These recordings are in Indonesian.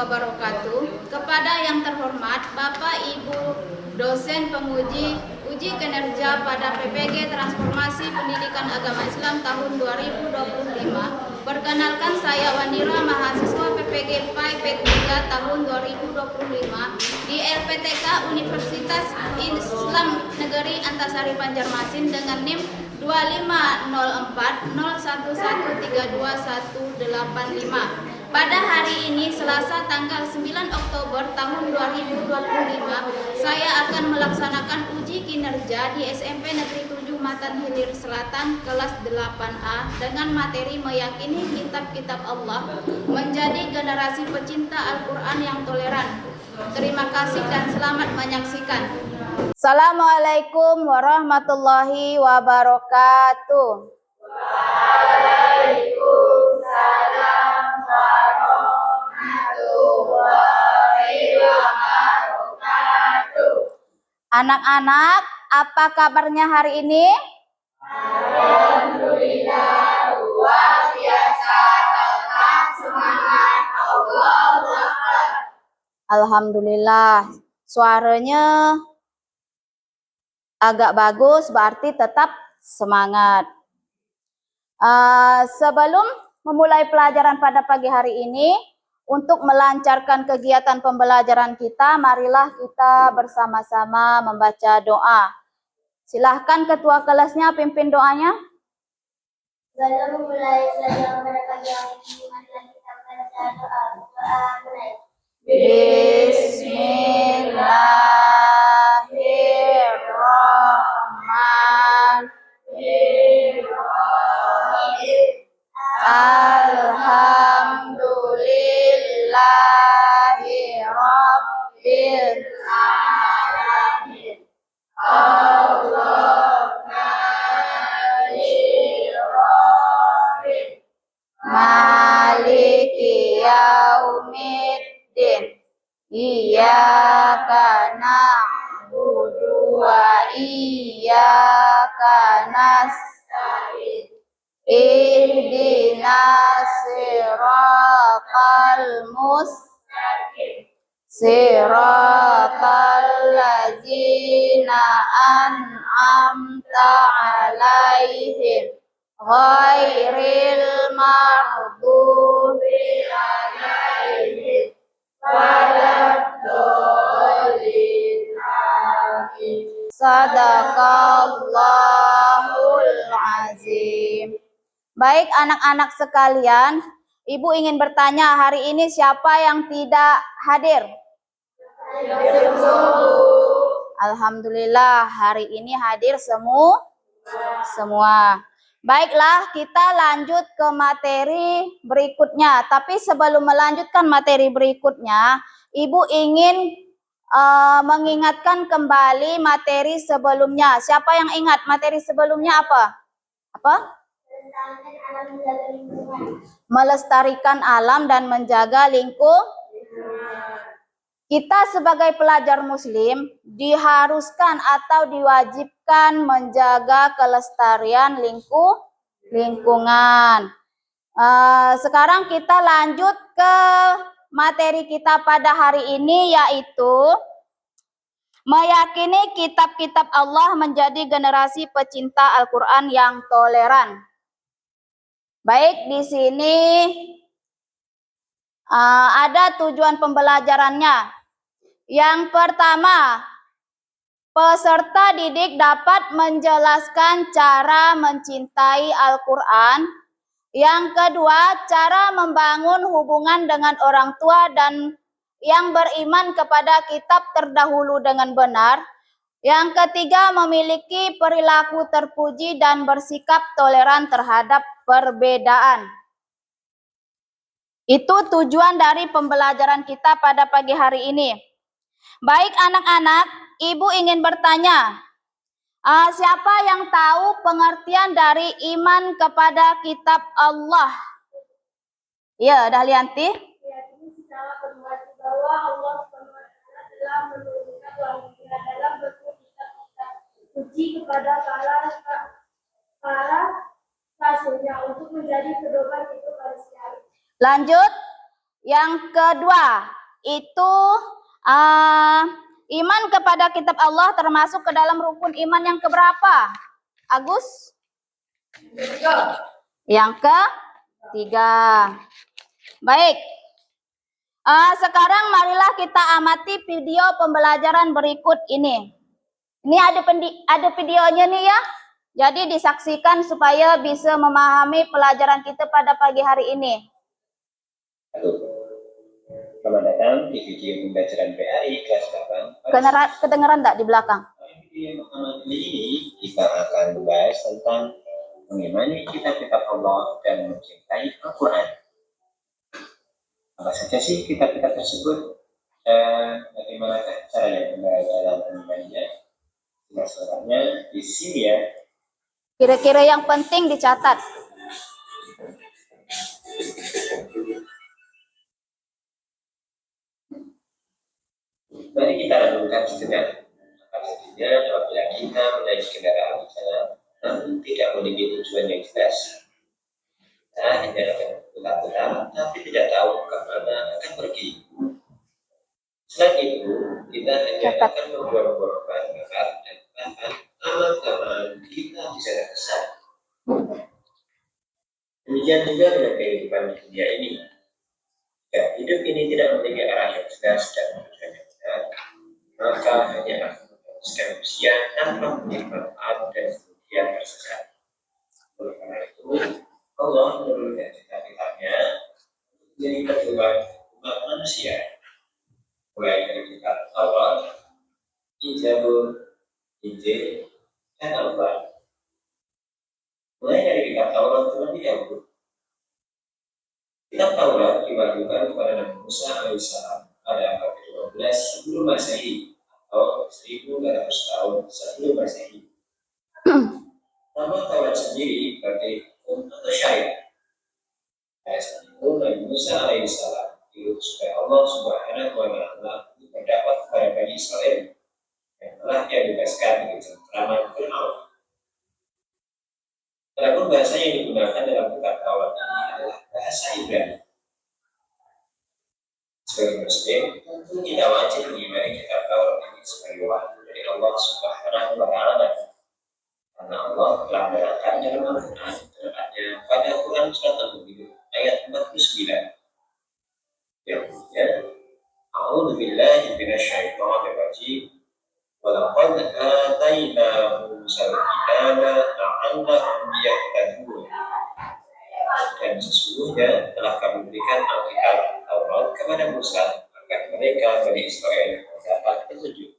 wabarakatuh. Kepada yang terhormat Bapak Ibu dosen penguji uji kinerja pada PPG Transformasi Pendidikan Agama Islam tahun 2025. Perkenalkan, saya Wanira, mahasiswa PPG PAI P3 tahun 2025 di LPTK Universitas Islam Negeri Antasari Banjarmasin dengan NIM 250401132185. Pada hari ini, Selasa tanggal 9 Oktober tahun 2025, saya akan melaksanakan uji kinerja di SMP Negeri 7 Matan Hilir Selatan kelas 8A dengan materi meyakini kitab-kitab Allah, menjadi generasi pecinta Al-Quran yang toleran. Terima kasih dan selamat menyaksikan. Assalamualaikum warahmatullahi wabarakatuh. Waalaikumsalam warahmatullahi wabarakatuh. Anak-anak, apa kabarnya hari ini? Alhamdulillah, luar biasa, tetap semangat. Allahu Akbar. Alhamdulillah, suaranya agak bagus, berarti tetap semangat. Sebelum memulai pelajaran pada pagi hari ini, untuk melancarkan kegiatan pembelajaran kita, marilah kita bersama-sama membaca doa. Silahkan ketua kelasnya pimpin doanya. Sebelum memulai pelajaran pada pagi hari ini, marilah kita baca doa. Mulai. Bismillahirrahmanirrahim. Alhamdulillahi Rabbil Alamin. Ar-Rahmanir-Rahim. Maliki yaumiddin. Iyyaka na'budu wa iyyaka nasta'in. Ihdinas siratal mustaqim. Siratal ladzina an'amta 'alaihim ghairil maghdubi 'alaihim waladdallin. Amin. Sadaqallahul azim. Baik anak-anak sekalian, Ibu ingin bertanya, hari ini siapa yang tidak hadir? Alhamdulillah, hari ini hadir semua. Baiklah, kita lanjut ke materi berikutnya. Tapi sebelum melanjutkan materi berikutnya, Ibu ingin mengingatkan kembali materi sebelumnya. Siapa yang ingat materi sebelumnya apa? Melestarikan alam dan menjaga lingkungan. Kita sebagai pelajar muslim diharuskan atau diwajibkan menjaga kelestarian lingkungan. Sekarang kita lanjut ke materi kita pada hari ini, yaitu meyakini kitab-kitab Allah menjadi generasi pecinta Al-Quran yang toleran. Baik, di sini ada tujuan pembelajarannya. Yang pertama, peserta didik dapat menjelaskan cara mencintai Al-Quran. Yang kedua, cara membangun hubungan dengan orang tua dan yang beriman kepada kitab terdahulu dengan benar. Yang ketiga, memiliki perilaku terpuji dan bersikap toleran terhadap perbedaan. Itu tujuan dari pembelajaran kita pada pagi hari ini. Baik anak-anak, Ibu ingin bertanya, siapa yang tahu pengertian dari iman kepada kitab Allah? Ya, Dahlianti. Meyakini secara penuh bahwa Allah SWT telah menurunkan wahyu-Nya dalam bentuk kitab-kitab suci kepada para rasulnya untuk menjadi pedoman hidup manusia. Lanjut, yang kedua, itu iman kepada kitab Allah termasuk ke dalam rukun iman yang keberapa? Agus? Yang ketiga. Baik. Sekarang marilah kita amati video pembelajaran berikut ini. Ini ada videonya nih ya. Jadi disaksikan supaya bisa memahami pelajaran kita pada pagi hari ini. Selamat datang di video pembelajaran PAI kelas 8. Kedengeran enggak di belakang? Video pertama kali ini kita akan membahas tentang mengimani kitab-kitab Allah dan mencintai Al-Quran. Apa saja sih kitab-kitab tersebut dan bagaimana cara yang benar dalam mengimaninya? Masalahnya di sini ya. Kira-kira yang penting dicatat. Mari kita renungkan sejenak. Apa jadinya apabila kita menaiki kendaraan di sana, namun tidak memiliki tujuan yang jelas. Kita hanya akan putar-putar, tapi tidak tahu kemana akan pergi. Selain itu, kita hanya akan membuang-buang bahan bakar dan bahkan aman-aman kita bisa terkesan. Demikian juga dengan kehidupan di dunia ini. Jika hidup ini tidak memiliki arah yang jelas dan tujuan yang benar, maka hanya akan menghabiskan usia tanpa memiliki manfaat dan kemudian tersesat. Oleh karena itu, Allah menurunkan kitab-kitabnya menjadi pedoman umat manusia, mulai dari kitab Taurat, Zabur, Injil, dan Al-Quran. Mulai dari kitab Taurat terlebih dahulu. Kitab Taurat diwahyukan kepada Nabi Musa alaihissalam pada abad ke-12 sebelum Masehi atau 1400 tahun sebelum Masehi. Nama Taurat sendiri berarti hukum atau syariat. Pada saat itu Nabi Musa alaihissalam diutus supaya Allah Subhanahu wa Ta'ala untuk berdakwah kepada Bani Israel yang telah Dia bebaskan dari cengkraman Fir'aun. Adapun bahasa yang digunakan dalam kitab Taurat ini adalah bahasa Ibrani. Sebagai Muslim, tentu kita wajib mengimani kitab Taurat ini sebagai wahyu dari Allah Subhanahu wa Ta'ala. Karena Allah telah menerangkan dalam Al-Quran terkadanya pada Quran surat Al-Mu'minun ayat 49 yang bunyinya A'udzu billahi minasyaitonir rajim wa laqad atayna Musal kitaba la'allahum yahtadun. Dan sesungguhnya telah kami berikan Alkitab Taurat kepada Musa agar mereka Bani Israel mendapat petunjuk.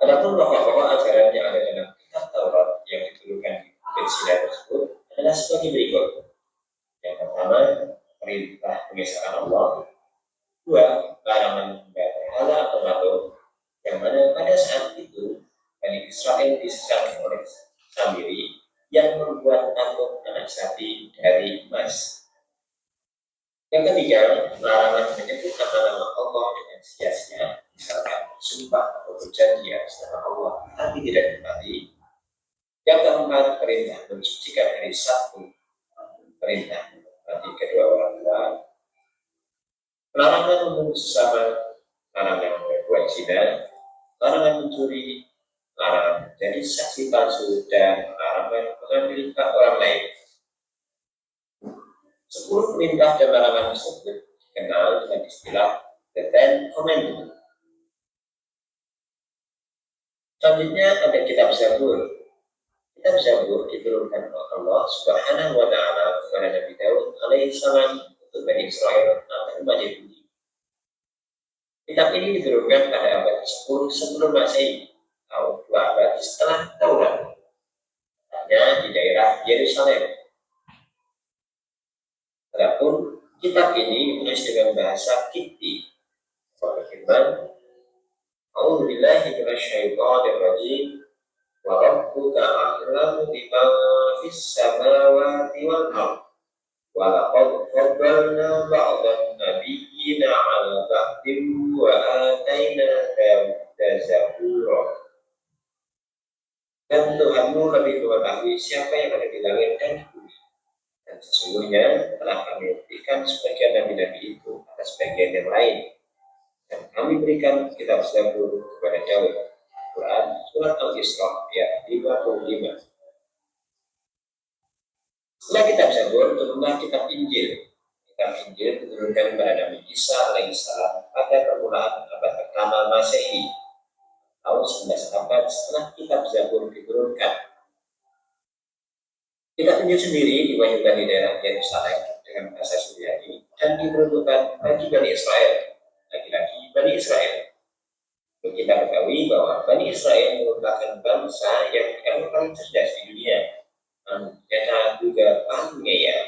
Adapun pokok-pokok ajaran yang ada dalam kitab Taurat yang diturunkan di Bukit Sinai tersebut adalah sebagai berikut. Yang pertama, perintah pengesahan Allah. Dua, larangan menyembah berhala atau patung, yang mana pada saat itu Bani Israel disesatkan oleh Samiri yang membuat patung anak sapi dari emas. Yang ketiga, larangan menyebut nama Allah dengan sia-sia, misalkan sumpah atau berjanji atas nama Allah tapi tidak ditepati. Yang keempat, perintah mensucikan hari Sabtu, perintah bagi kedua orang tua, larangan membunuh sesama, larangan berbuat zina, larangan mencuri, larangan menjadi saksi palsu, dan larangan mengambil hak orang lain. 10 perintah dan larangan tersebut dikenal dengan istilah The Ten Commandments. Selanjutnya ada kitab Zabur. Kitab Zabur diturunkan oleh Allah Subhanahu wa Ta'ala kepada Nabi Daud alaihissalam untuk Bani Israel akan menjadi budi. Kitab ini diturunkan pada abad ke-10 sebelum Masehi, atau 2 abad setelah Taurat, hanya di daerah Yerusalem. Adapun kitab ini ditulis dengan bahasa Kipti. Allah firman, A'udzu billahi minasyaitonir rajim. Wa rabbuka a'lamu biman fis samawati wal ardh. Wa laqad faddalna ba'dhan nabiyyina 'ala ba'din wa ataina Dawuda zabura. Dan Tuhanmu lebih mengetahui siapa yang ada di langit dan di bumi. Dan Sesungguhnya telah kami berikan sebagian nabi-nabi itu atas bagian yang lain. Dan kami berikan kitab Zabur kepada Daud. Quran Surat Al-Isra ayat 55. Setelah kitab Zabur, turunlah kitab Injil. Kitab Injil diturunkan kepada Nabi Isa alaihissalam pada permulaan abad pertama Masehi, tahun 11 abad setelah kitab Zabur diturunkan. Kitab Injil sendiri diwahyukan di daerah Yerusalem dengan bahasa Suryani dan diperuntukkan bagi Bani Israel, laki-laki Bani Israel. Untuk kita ketahui bahwa Bani Israel merupakan bangsa yang paling cerdas di dunia, namun ternyata juga paling ngeyel.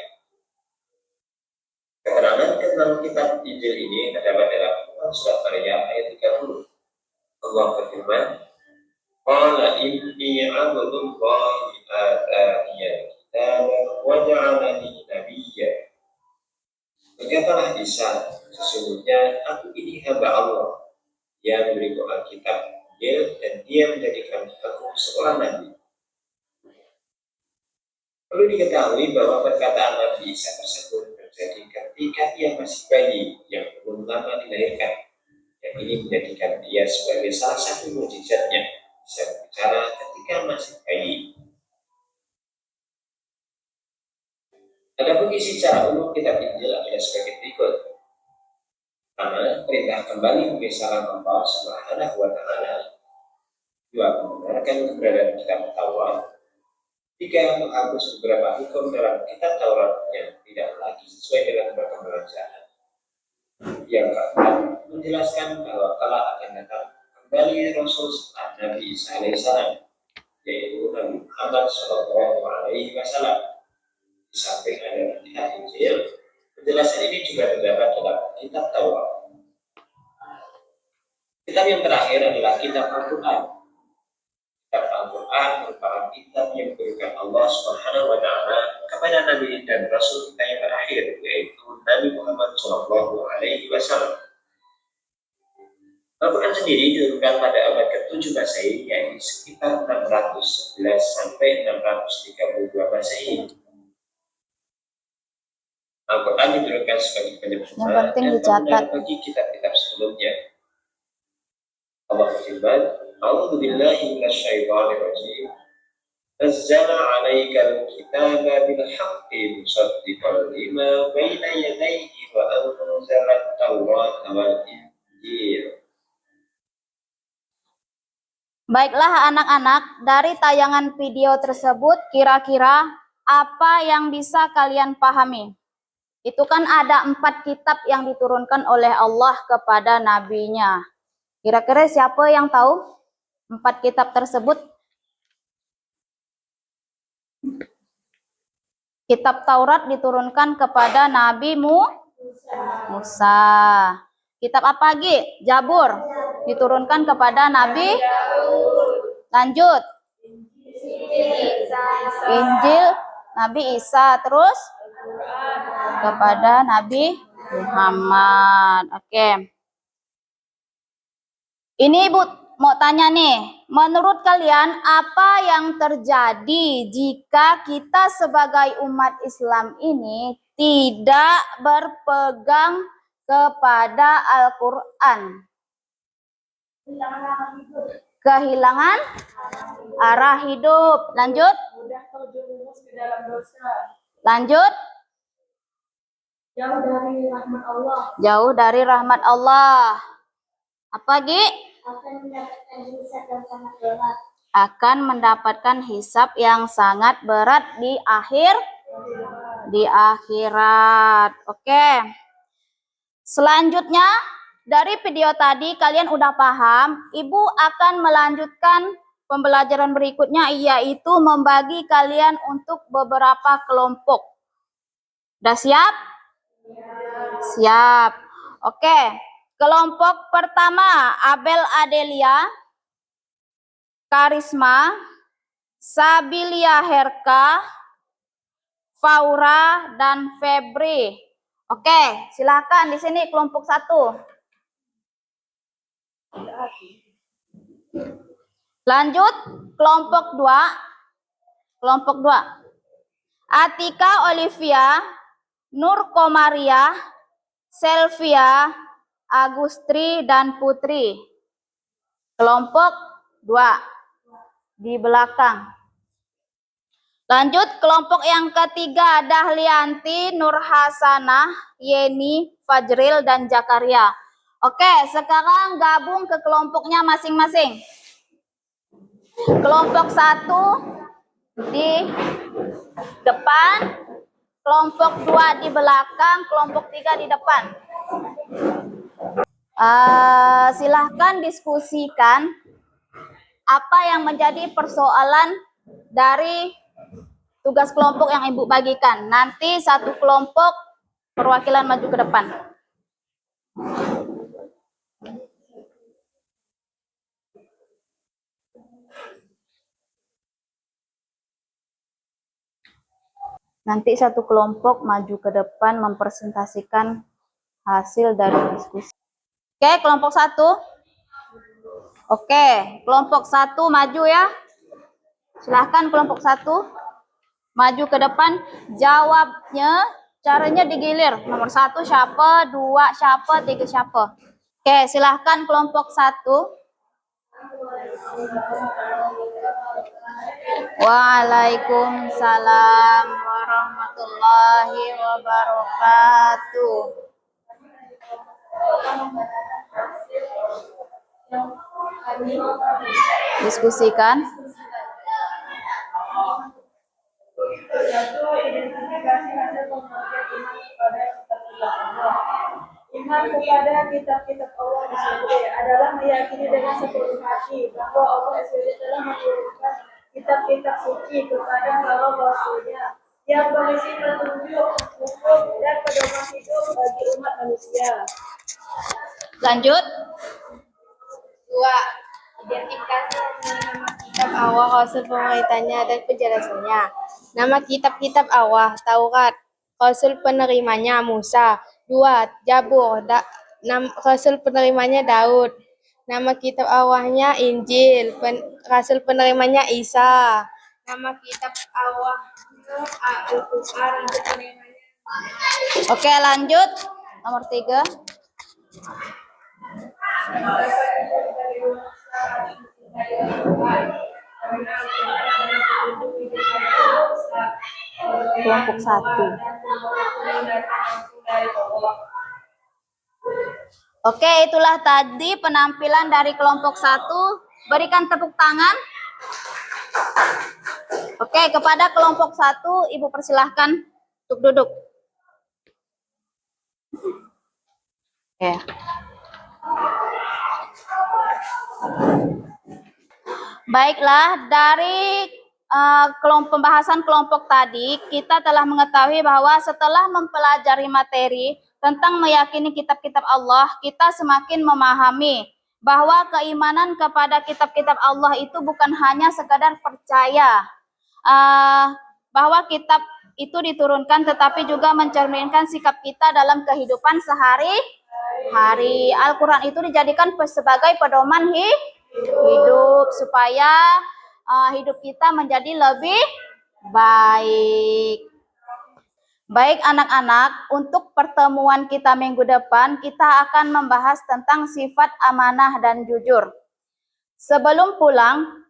Keterangan tentang kitab Injil ini terdapat dalam surat Maryam ayat 30. Allah berfirman, "Qala inni 'abdullahi ataniya kitaba wa ja'alani nabiyya." Berkatalah Isa, sesungguhnya aku ini hamba Allah yang memberiku Alkitab Injil dan dia menjadikan aku seorang nabi. Perlu diketahui bahwa perkataan Nabi Isa tersebut terjadi ketika ia masih bayi yang belum lama dilahirkan, dan ini menjadikan dia sebagai salah satu mukjizatnya bisa berbicara ketika masih bayi. Adapun isi secara umum kitab Injil adalah sebagai berikut. Pertama, perintah kembali mengesahkan Allah Subhanahu wa Ta'ala. Dua, membenarkan keberadaan kitab Taurat. Tiga, menghapus beberapa hukum dalam kitab Taurat yang tidak lagi sesuai dengan perkembangan zaman. Yang keempat, menjelaskan bahwa kelak akan datang kembali Rasul setelah Nabi Isa alaihissalam, yaitu Nabi Muhammad Shallallahu Alaihi Wasallam. Di samping ada kitab Injil, penjelasan ini juga terdapat dalam kitab Taurat. Kitab yang terakhir adalah kitab Al-Quran. Kitab Al-Quran merupakan kitab yang diberikan Allah Subhanahu wa Ta'ala kepada Nabi dan Rasul kita yang terakhir, yaitu Nabi Muhammad Shallallahu Alaihi Wasallam. Al-Quran sendiri diturunkan pada abad ke-7 Masehi, yaitu sekitar 611 sampai 632 Masehi. Al-Quran diturunkan sebagai penyempurna dan pembenar bagi kitab-kitab sebelumnya. Allah berfirman, "A'udzu billahi minasyaitonir rajim. Nazzala 'alaikal kitaba bil haqqi musaddiqan lima baina yadayhi wa anzala at-taurata wal injil." Baiklah anak-anak, dari tayangan video tersebut kira-kira apa yang bisa kalian pahami? Itu kan ada 4 kitab yang diturunkan oleh Allah kepada nabinya. Kira-kira siapa yang tahu 4 kitab tersebut? Kitab Taurat diturunkan kepada Nabi Musa. Kitab apa lagi? Zabur diturunkan kepada Nabi. Lanjut. Injil Nabi Isa, terus kepada Nabi Muhammad. Oke. Ini Ibu mau tanya nih, menurut kalian apa yang terjadi jika kita sebagai umat Islam ini tidak berpegang kepada Al-Quran? Kehilangan arah hidup. Lanjut. Mudah terjerumus ke dalam dosa. Lanjut. Jauh dari rahmat Allah. Jauh dari rahmat Allah. Apa lagi? Akan mendapatkan hisab yang sangat berat. Akan mendapatkan hisab yang sangat berat di akhirat. Oke. Selanjutnya, dari video tadi kalian udah paham, Ibu akan melanjutkan pembelajaran berikutnya, yaitu membagi kalian untuk beberapa kelompok. Udah siap? Siap. Oke. Kelompok pertama, Abel Adelia, Karisma, Sabilia Herka, Faura, dan Febri. Oke, silakan di sini kelompok 1. Lanjut, kelompok 2. Kelompok 2. Atika Olivia, Nur Komaria, Selvia, Agustri, dan Putri. Kelompok 2 di belakang. Lanjut kelompok yang ketiga, Dahlianti, Nur Hasanah, Yeni, Fajril, dan Jakaria. Oke, sekarang gabung ke kelompoknya masing-masing. Kelompok 1 di depan, kelompok 2 di belakang, kelompok 3 di depan. Silahkan diskusikan apa yang menjadi persoalan dari tugas kelompok yang Ibu bagikan. Nanti satu kelompok perwakilan maju ke depan. Nanti satu kelompok maju ke depan mempresentasikan hasil dari diskusi. Oke, kelompok 1. Oke, kelompok 1 maju ya. Silahkan kelompok 1 maju ke depan. Jawabnya caranya digilir. Nomor 1 siapa, 2 siapa, 3 siapa. Oke, silahkan kelompok 1. Waalaikumsalam warahmatullahi wabarakatuh. Diskusikan. Identifikasi hasil pembagian iman kepada kitab-kitab Allah di surga adalah meyakini dengan sepenuh hati bahwa Allah SWT telah menurunkan kitab-kitab suci kepada para rasulnya yang berisi petunjuk, hukum, dan pedoman hidup bagi umat manusia. Lanjut. 2. Identifikasi nama kitab Allah, Rasul pemerintahnya, dan penjelasannya. Nama kitab-kitab Allah, Taurat, Rasul penerimanya Musa. 2. Zabur, Rasul penerimanya Daud. Nama kitab Allahnya Injil, Rasul penerimanya Isa. Nama kitab Allahnya Al-Quran, Rasul penerimanya. Oke, lanjut. Nomor 3. Kelompok 1. Oke, itulah tadi penampilan dari kelompok 1. Berikan tepuk tangan. Oke, kepada kelompok 1, Ibu persilahkan untuk duduk. Oke. Baiklah, dari pembahasan kelompok tadi, kita telah mengetahui bahwa setelah mempelajari materi tentang meyakini kitab-kitab Allah, kita semakin memahami bahwa keimanan kepada kitab-kitab Allah itu bukan hanya sekadar percaya bahwa kitab itu diturunkan, tetapi juga mencerminkan sikap kita dalam kehidupan sehari-hari. Al-Quran itu dijadikan sebagai pedoman hidup supaya hidup kita menjadi lebih baik. Baik anak-anak, untuk pertemuan kita minggu depan, kita akan membahas tentang sifat amanah dan jujur. Sebelum pulang,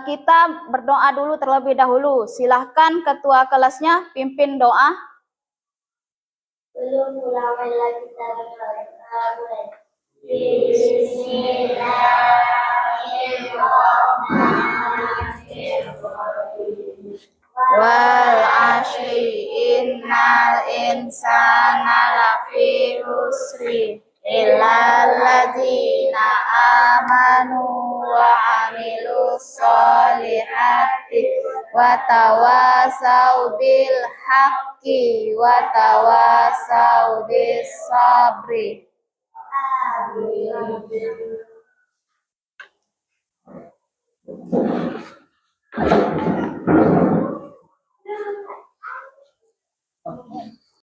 kita berdoa dulu terlebih dahulu. Silahkan ketua kelasnya pimpin doa. Belum pulang lagi kita mulai. Bismillahirrahmanirrahim. Wal ashri innal insana lafi husri illal ladzina amanu wa amilus solihati wa tawasau bil haqqi wa tawasau bis sabri. Amin.